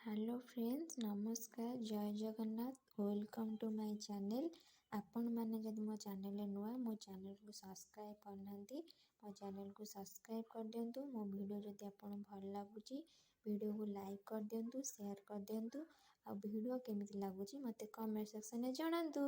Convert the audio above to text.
Hello friends नमस्कार जय Jagannath welcome to my channel. आपण मैंने जब मो चैनल नुआ मो चैनल को सब्सक्राइब करना मो चैनल को सब्सक्राइब कर दिंतु। मो वीडियो जब आपन भल लगुच वीडियो को लाइक कर दिंतु शेयर कर दिंतु। आ वीडियो केमिति लगुच मते कमेंट सेक्शन में जणांतु।